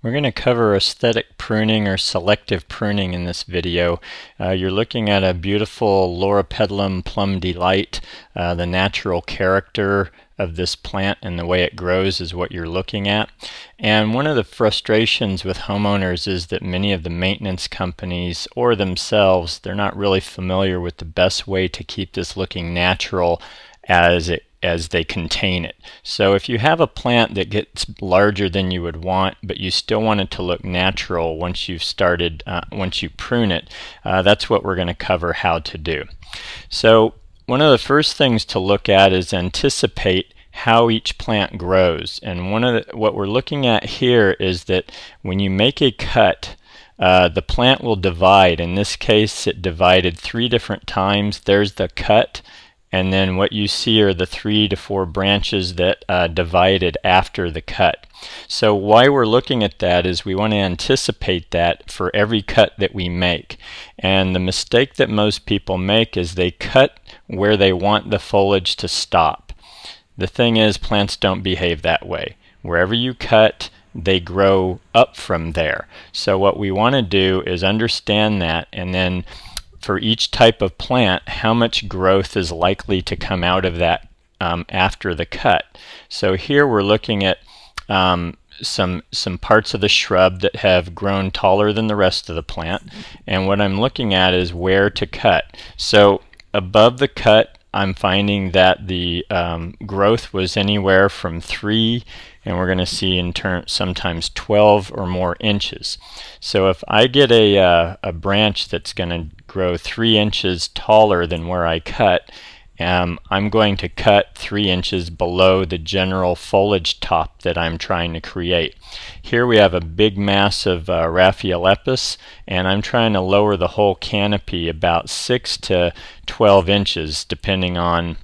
We're going to cover aesthetic pruning or selective pruning in this video. You're looking at a beautiful Loropetalum plum delight. The natural character of this plant and the way it grows is what you're looking at. And one of the frustrations with homeowners is that many of the maintenance companies or themselves, they're not really familiar with the best way to keep this looking natural as they contain it. So if you have a plant that gets larger than you would want, but you still want it to look natural once you've started, once you prune it, that's what we're going to cover how to do. So one of the first things to look at is anticipate how each plant grows. And what we're looking at here is that when you make a cut, the plant will divide. In this case, it divided 3 different times. There's the cut. And then what you see are the 3 to 4 branches that divided after the cut. So why we're looking at that is we want to anticipate that for every cut that we make. And the mistake that most people make is they cut where they want the foliage to stop. The thing is, plants don't behave that way. Wherever you cut, they grow up from there. So what we want to do is understand that, and then for each type of plant, how much growth is likely to come out of that after the cut. So here we're looking at some parts of the shrub that have grown taller than the rest of the plant, and what I'm looking at is where to cut. So above the cut, I'm finding that the growth was anywhere from 3, and we're going to see in turn sometimes 12 or more inches. So if I get a branch that's going to grow 3 inches taller than where I cut, I'm going to cut 3 inches below the general foliage top that I'm trying to create. Here we have a big mass of Raphiolepis, and I'm trying to lower the whole canopy about 6 to 12 inches depending on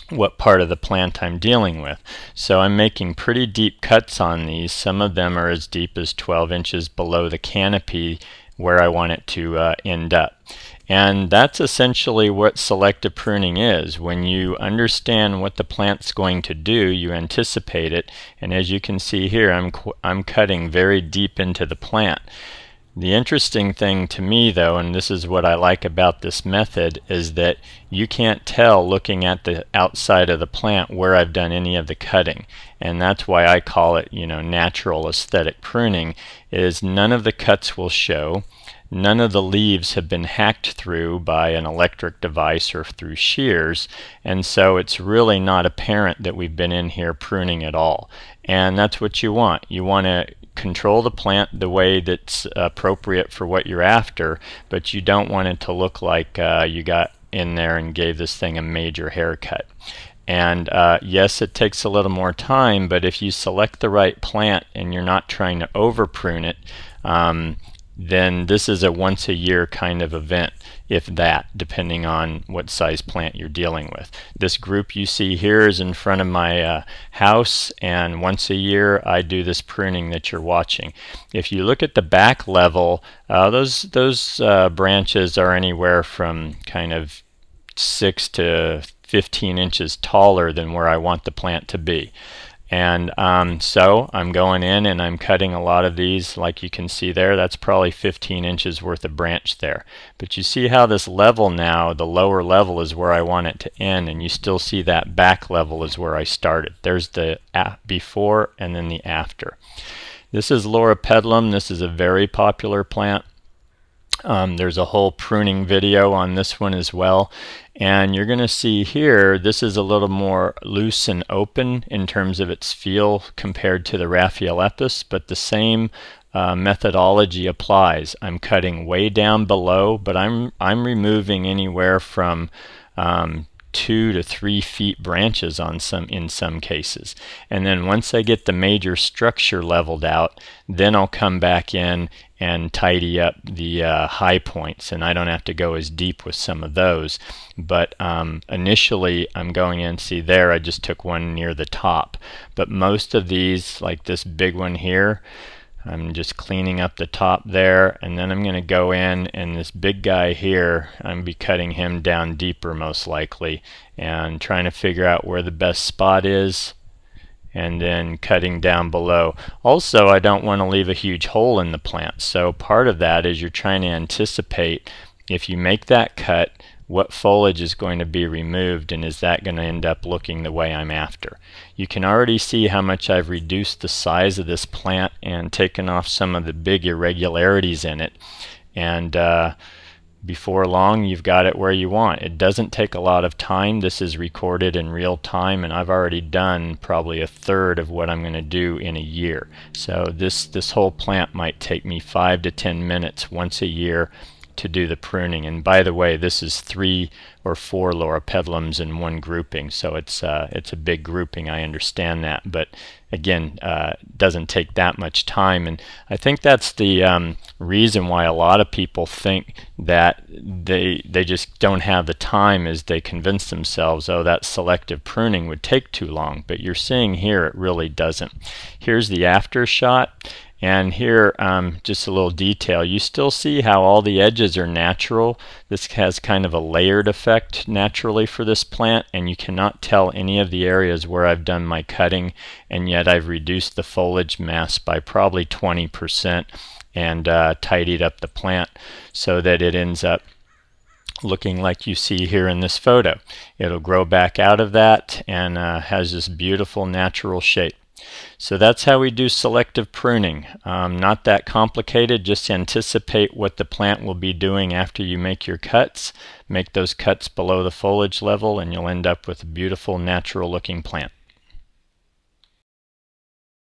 what part of the plant I'm dealing with. So I'm making pretty deep cuts on these. Some of them are as deep as 12 inches below the canopy where I want it to end up. And that's essentially what selective pruning is. When you understand what the plant's going to do, you anticipate it. And as you can see here, I'm cutting very deep into the plant. The interesting thing to me, though, and this is what I like about this method, is that you can't tell looking at the outside of the plant where I've done any of the cutting. And that's why I call it, natural aesthetic pruning, is none of the cuts will show. None of the leaves have been hacked through by an electric device or through shears, and so it's really not apparent that we've been in here pruning at all. And that's what you want. You want to control the plant the way that's appropriate for what you're after, but you don't want it to look like you got in there and gave this thing a major haircut. And yes, it takes a little more time, but if you select the right plant and you're not trying to over prune it, then this is a once a year kind of event, if that, depending on what size plant you're dealing with. This group you see here is in front of my house, and once a year I do this pruning that you're watching. If you look at the back level, those branches are anywhere from kind of 6 to 15 inches taller than where I want the plant to be. And so I'm going in and I'm cutting a lot of these, like you can see there. That's probably 15 inches worth of branch there. But you see how this level now, the lower level is where I want it to end, and you still see that back level is where I started. There's the before and then the after. This is Loropetalum. This is a very popular plant. There's a whole pruning video on this one as well, and you're going to see here this is a little more loose and open in terms of its feel compared to the Raphiolepis, but the same methodology applies. I'm cutting way down below, but I'm removing anywhere from 2 to 3 feet branches in some cases. And then once I get the major structure leveled out, then I'll come back in and tidy up the high points, and I don't have to go as deep with some of those. But initially I'm going in, see there I just took one near the top, but most of these, like this big one here, I'm just cleaning up the top there, and then I'm going to go in, and this big guy here, I'm going to be cutting him down deeper most likely, and trying to figure out where the best spot is. and then cutting down below. Also, I don't want to leave a huge hole in the plant, so part of that is you're trying to anticipate, if you make that cut, what foliage is going to be removed, and is that going to end up looking the way I'm after. You can already see how much I've reduced the size of this plant and taken off some of the big irregularities in it, and before long you've got it where you want. It doesn't take a lot of time. This is recorded in real time, and I've already done probably a third of what I'm going to do in a year. So this whole plant might take me 5 to 10 minutes once a year to do the pruning. And by the way, this is 3 or 4 loropetalums in one grouping, so it's a big grouping, I understand that, but again, doesn't take that much time. And I think that's the reason why a lot of people think that they just don't have the time, is they convince themselves, oh, that selective pruning would take too long. But you're seeing here it really doesn't. Here's the after shot. And here, just a little detail. You still see how all the edges are natural. This has kind of a layered effect naturally for this plant, and you cannot tell any of the areas where I've done my cutting, and yet I've reduced the foliage mass by probably 20% and tidied up the plant so that it ends up looking like you see here in this photo. It'll grow back out of that and has this beautiful natural shape. So that's how we do selective pruning. Not that complicated. Just anticipate what the plant will be doing after you make your cuts. Make those cuts below the foliage level, and you'll end up with a beautiful natural looking plant.